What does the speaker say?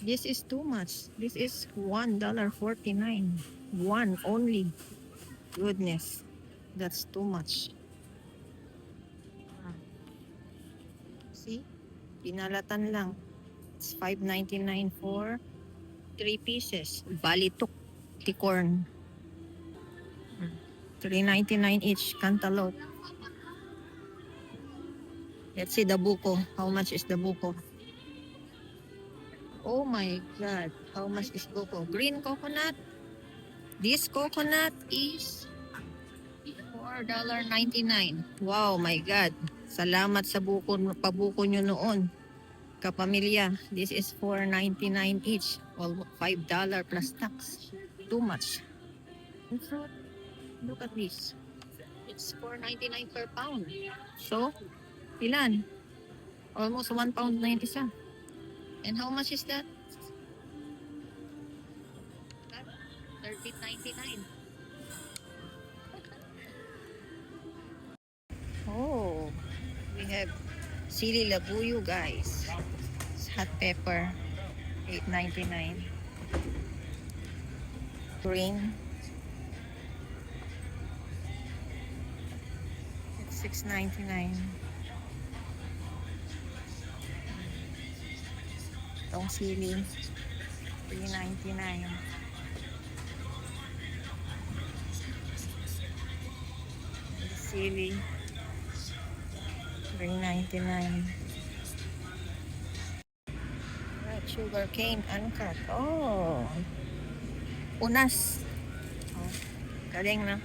This is too much. This is $1.49. One only. Goodness. That's too much. See? Pinalatan lang. It's $5.99 for 3 pieces. Balitok. Ticorn. $3.99 each. Cantaloupe. Let's see the buko. How much is the buko? Oh my God. How much is buko? Green coconut. This coconut is $4.99. Wow, my God. Salamat sa buko, pabuko nyo noon. Kapamilya. This is $4.99 each. Almost $5 plus tax. Too much. Look at this. It's $4.99 per pound. So, ilan? Almost 1 pound na yun isa. And how much is that? $13.99. Oh, we have sili labuyo, guys. It's hot pepper, $8.99. Green, it's $6.99. Itong sili, $3.99. Sili, $3.99. Sugar cane uncut. Oh, unas. Oh, galing na.